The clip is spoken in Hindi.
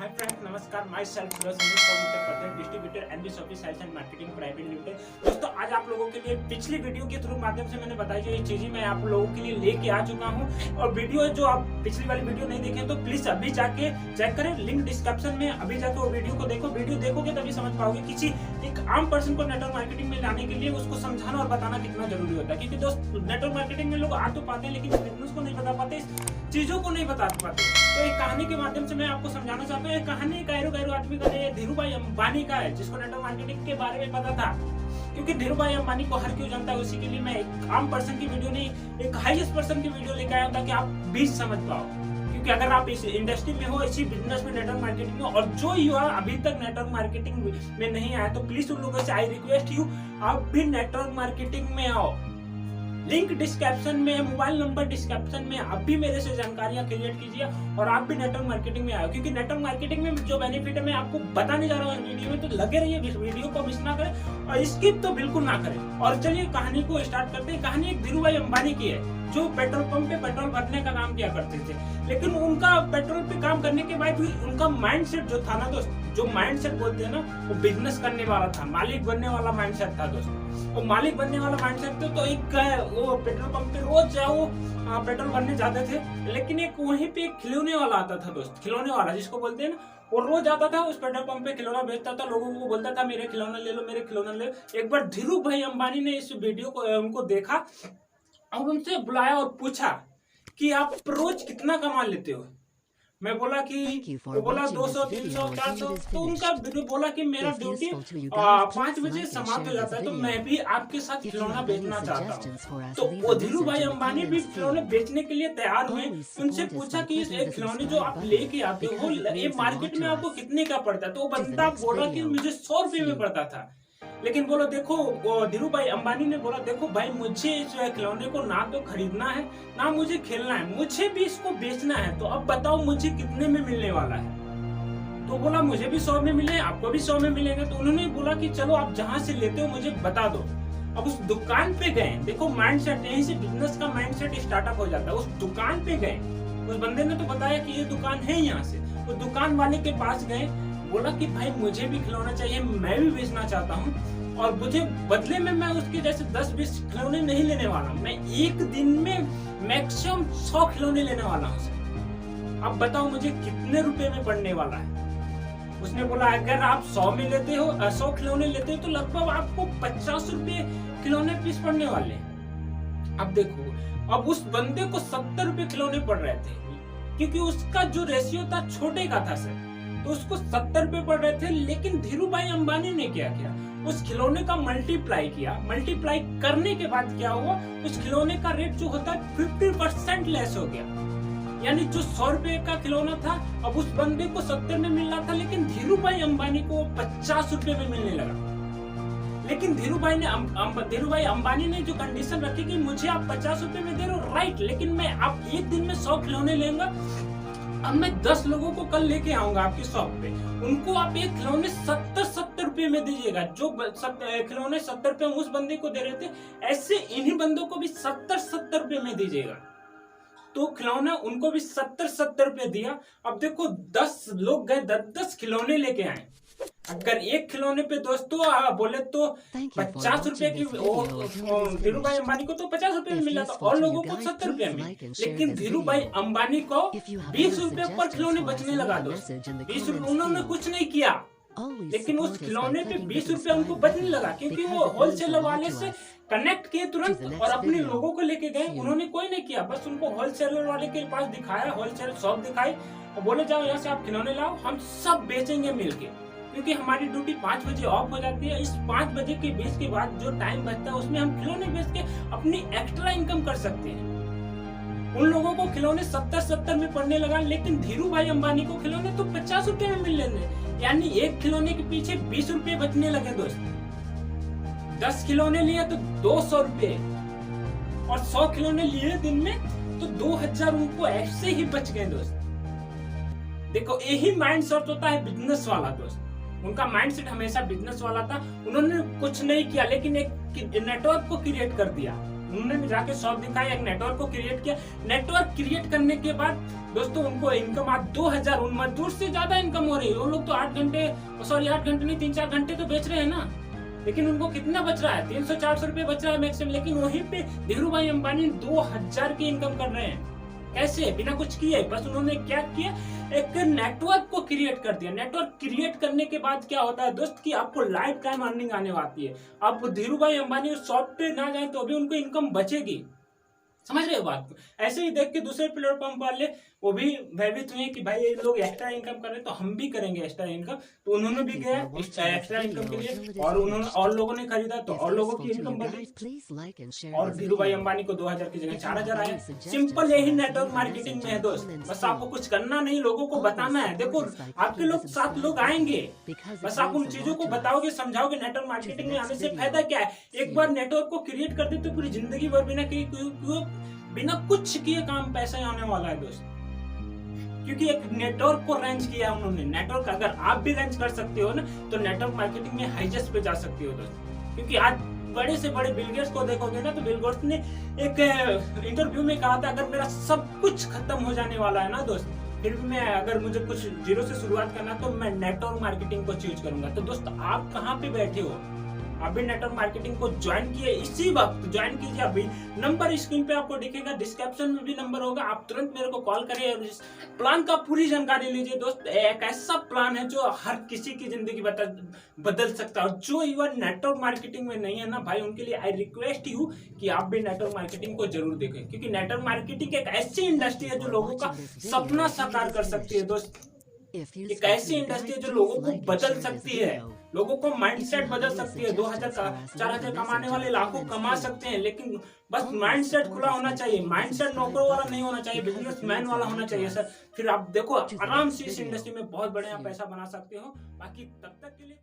हाय फ्रेंड्स, नमस्कार। Myself Suraj Uttar Pradesh distributor NB shoppy sales and marketing private limited. दोस्तों, आज आप लोगों के लिए पिछली वीडियो के थ्रू माध्यम से मैंने बताई जो ये चीजें मैं आप लोगों के लिए लेके आ चुका हूं। और वीडियो जो आप पिछली वाली वीडियो नहीं देखें तो प्लीज अभी जाके चेक करें, लिंक डिस्क्रिप्शन में। अभी जाके वो वीडियो को देखो, वीडियो देखोगे तभी समझ पाओगे किसी एक आम पर्सन को नेटवर्क मार्केटिंग में लाने के लिए उसको समझाना और बताना कितना जरूरी होता है। क्योंकि दोस्त, नेटवर्क मार्केटिंग में लोग आ तो पाते हैं लेकिन बिजनेस को नहीं बता पाते, चीजों को नहीं बता पाते। तो एक कहानी के माध्यम से मैं आपको समझाना चाहता हूँ। कहानी गैरो आदमी का है, धीरू भाई अंबानी का है, जिसको नेटवर्क मार्केटिंग के बारे में पता था। क्योंकि धीरू भाई अंबानी को हर क्यों जानता है, उसी के लिए मैं एक आम पर्सन की वीडियो नहीं, एक हाईएस्ट पर्सन की वीडियो लेकर आया ताकि आप भी समझ पाओ। क्योंकि अगर आप इस इंडस्ट्री में हो, इसी बिजनेस में, नेटवर्क मार्केटिंग में, और जो युवा अभी तक नेटवर्क मार्केटिंग में नहीं आया, तो प्लीज उन लोगों से आई रिक्वेस्ट यू, आप भी नेटवर्क मार्केटिंग में आओ। लिंक डिस्क्रिप्शन में, मोबाइल नंबर डिस्क्रिप्शन में। आप भी मेरे से जानकारियां क्रिएट कीजिए और आप भी नेटवर्क मार्केटिंग में आओ। क्योंकि नेटवर्क मार्केटिंग में जो बेनिफिट है मैं आपको बताने जा रहा हूँ इस वीडियो में, तो लगे रहिए, इस वीडियो को मिस ना करें और स्किप तो बिल्कुल ना करें। और चलिए कहानी को स्टार्ट करते हैं। कहानी एक धीरू भाई अंबानी की है, जो पेट्रोल पंप पे पेट्रोल भरने का काम किया करते थे। लेकिन उनका पेट्रोल पे काम करने के बाद भी उनका माइंडसेट जो था ना दोस्त, जो माइंडसेट बोलते हैं ना, वो बिजनेस करने वाला था, मालिक बनने वाला माइंडसेट था दोस्त। वो मालिक बनने वाला माइंडसेट था। तो एक वो पेट्रोल पंप पे रोज जाओ पेट्रोल भरने जाते थे। लेकिन एक वहीं पे एक खिलौने वाला आता था दोस्त, खिलौने वाला जिसको बोलते हैं ना, वो रोज आता था उस पेट्रोल पंप पे, खिलौना बेचता था, लोगों को बोलता था मेरे खिलौना ले लो, मेरे खिलौना ले लो। एक बार धीरू भाई अंबानी ने इस वीडियो को उनको देखा और उनसे बुलाया और पूछा कि आप रोज कितना कमा लेते हो। मैं बोला कि वो बोला 200, 300, 400। तो उनका बोला कि मेरा ड्यूटी 5 बजे समाप्त हो जाता है, तो मैं भी आपके साथ खिलौना बेचना चाहता हूँ। तो वो धीरू भाई अंबानी भी खिलौने बेचने के लिए तैयार हुए। उनसे पूछा कि ये खिलौने जो आप लेके आते हो ये मार्केट में आपको कितने का पड़ता है। तो वो बंदा बोला कि मुझे 100 रुपए में पड़ता था। लेकिन बोलो देखो, धीरू भाई अंबानी ने बोला देखो भाई, मुझे इस खिलौने को ना तो खरीदना है ना मुझे खेलना है, मुझे भी इसको बेचना है। तो अब बताओ मुझे कितने में मिलने वाला है। तो बोला मुझे भी 100 में मिले, आपको भी 100 में मिलेगा। तो उन्होंने बोला कि चलो आप जहाँ से लेते हो मुझे बता दो। अब उस दुकान पे गए, देखो माइंडसेट, यहीं से बिजनेस का माइंडसेट स्टार्टअप हो जाता है। उस दुकान पे गए, उस बंदे ने तो बताया कि ये दुकान है यहाँ से। उस दुकान वाले के पास गए, बोला कि भाई मुझे भी खिलौना चाहिए, मैं भी बेचना चाहता हूँ, और मुझे बदले में मैं उसके जैसे 10-20 खिलौने नहीं लेने वाला हूँ, मैं एक दिन में मैक्सिमम 100 खिलौने लेने वाला हूँ। अब बताओ मुझे कितने रुपए में पड़ने वाला है। उसने बोला अगर आप 100 में लेते हो, 100 खिलौने लेते हो, तो लगभग आपको 50 रुपए खिलौने पीस पड़ने वाले। अब देखो, अब उस बंदे को 70 रुपए खिलौने पड़ रहे थे, क्योंकि उसका जो रेशियो था छोटे का था सर, तो उसको 70 रुपए पड़ रहे थे। लेकिन धीरू भाई अंबानी ने क्या किया, उस खिलौने का मल्टीप्लाई किया। मल्टीप्लाई करने के बाद क्या हुआ, उस खिलौने का रेट जो होता है 50% लेस हो गया। यानी जो 100 रुपए का खिलौना था, अब उस बंदे को 70 में मिल रहा था, लेकिन धीरू भाई अंबानी को 50 रुपए में मिलने लगा। लेकिन धीरू भाई अंबानी ने जो कंडीशन रखी कि मुझे आप 50 रुपए में दे रहे हो, राइट, लेकिन मैं आप एक दिन में 100 खिलौने लेंगे। अब मैं 10 लोगों को कल लेके आऊंगा आपकी शॉप पे, उनको आप एक खिलौने 70 रुपए में दीजिएगा। जो खिलौने 70 रुपए उस बंदे को दे रहे थे, ऐसे इन्हीं बंदों को भी 70 रुपए में दीजिएगा। तो खिलौना उनको भी 70 रुपए दिया। अब देखो 10 लोग गए, 10 खिलौने लेके आए। अगर एक खिलौने पे दोस्तों बोले तो 50 रुपए की, धीरू भाई अंबानी को तो 50 रुपए में मिला था और लोगों को 70 रुपए में। लेकिन धीरू भाई अंबानी को 20 रुपए पर खिलौने बचने लगा दोस्त। 20 रुपए उन्होंने कुछ नहीं किया, लेकिन उस खिलौने पे 20 रुपए उनको बचने लगा, क्योंकि वो होलसेलर वाले से कनेक्ट किए तुरंत और अपने लोगों को लेके गए। उन्होंने कोई नहीं किया, बस उनको होलसेलर वाले के पास दिखाया, होलसेल शॉप दिखाई और बोले जाओ यहाँ से आप खिलौने लाओ, हम सब बेचेंगे मिलके। क्योंकि हमारी ड्यूटी 5 बजे ऑफ हो जाती है। इस 5 बजे के बीच के बाद जो टाइम बचता है उसमें हम खिलौने बेच के अपनी एक्स्ट्रा इनकम कर सकते हैं। उन लोगों को खिलौने 70 में पड़ने लगा, लेकिन धीरू भाई अंबानी को खिलौने तो 50 रुपए में मिल रहे। यानी एक खिलौने के पीछे 20 रुपए बचने लगे दोस्त। 10 खिलौने लिए तो 200 रुपए, और 100 खिलौने लिए दिन में तो 2000 उनको ऐसे ही बच गए दोस्त। देखो यही माइंडसेट होता है बिजनेस वाला दोस्त। उनका माइंडसेट हमेशा बिजनेस वाला था। उन्होंने कुछ नहीं किया, लेकिन एक नेटवर्क को क्रिएट कर दिया। उन्होंने भी जाके शॉप दिखाया, एक नेटवर्क को क्रिएट किया। नेटवर्क क्रिएट करने के बाद दोस्तों उनको इनकम आज 2000 उन मजदूर से ज्यादा इनकम हो रही है। वो लोग तो 8 घंटे नहीं 3-4 घंटे तो बेच रहे हैं ना, लेकिन उनको कितना बच रहा है? 300-400 रुपए बच रहा है मैक्सिमम। लेकिन वहीं पे धीरू भाई अंबानी 2000 की इनकम कर रहे हैं। कैसे? बिना कुछ किए। बस उन्होंने क्या किया, एक नेटवर्क को क्रिएट कर दिया। नेटवर्क क्रिएट करने के बाद क्या होता है दोस्त कि आपको लाइफ टाइम अर्निंग आने वाली है। अब धीरू भाई अंबानी उस शॉप पे ना जाए तो अभी उनको इनकम बचेगी। समझ रहे हो बात को? ऐसे ही देख के दूसरे प्लेटफॉर्म वाले वो भी भयभीत हुए कि भाई ये लोग एक्स्ट्रा इनकम कर रहे हैं तो हम भी करेंगे एक्स्ट्रा इनकम। तो उन्होंने भी गया एक्स्ट्रा इनकम के लिए, और उन्होंने और लोगों ने खरीदा तो और लोगों की इनकम बढ़ी, और धीरू भाई अंबानी को 2000 की जगह 4000 आए। सिंपल यही नेटवर्क मार्केटिंग में है दोस्त। बस आपको कुछ करना नहीं, लोगों को बताना है। देखो आपके लोग 7 लोग आएंगे, बस आप उन चीजों को बताओगे, समझाओगे। नेटवर्क मार्केटिंग में आने से फायदा क्या है? एक बार नेटवर्क को क्रिएट कर दे तो पूरी जिंदगी भर बिना कुछ किए काम पैसा आने वाला है दोस्त। क्योंकि एक नेटवर्क को रेंज किया है उन्होंने। नेटवर्क अगर आप भी रेंज कर सकते हो ना तो नेटवर्क मार्केटिंग में हाईएस्ट पे जा सकते हो दोस्त। क्योंकि आज बड़े से बड़े बिल गेट्स को देखोगे ना तो बिल गेट्स ने एक इंटरव्यू में कहा था, अगर मेरा सब कुछ खत्म हो जाने वाला है ना दोस्त, फिर भी मैं अगर मुझे कुछ जीरो से शुरुआत करना तो मैं नेटवर्क मार्केटिंग को चूज करूंगा। तो दोस्त आप कहाँ पे बैठे हो? अभी नेटवर्क मार्केटिंग को ज्वाइन किए, इसी वक्त ज्वाइन कीजिए। अभी नंबर स्क्रीन पे आपको दिखेगा, डिस्क्रिप्शन में भी नंबर होगा। आप तुरंत मेरे को कॉल करिए और इस प्लान का पूरी जानकारी लीजिए दोस्त। एक ऐसा प्लान है जो हर किसी की जिंदगी बदल सकता है। और जो इवन नेटवर्क मार्केटिंग में नहीं है ना भाई, उनके लिए आई रिक्वेस्ट यू कि आप भी नेटवर्क मार्केटिंग को जरूर देखें। क्योंकि नेटवर्क मार्केटिंग एक ऐसी इंडस्ट्री है जो लोगों का सपना साकार कर सकती है दोस्त। एक ऐसी इंडस्ट्री है जो लोगों को बदल सकती है, लोगों को माइंडसेट बदल सकती है। 2000 का 4000 कमाने वाले लाखों कमा सकते हैं, लेकिन बस माइंडसेट खुला होना चाहिए। माइंडसेट नौकरों वाला नहीं होना चाहिए, बिजनेसमैन वाला होना चाहिए सर। फिर आप देखो आराम से इस इंडस्ट्री में बहुत बढ़िया पैसा बना सकते हो। बाकी तब तक के लिए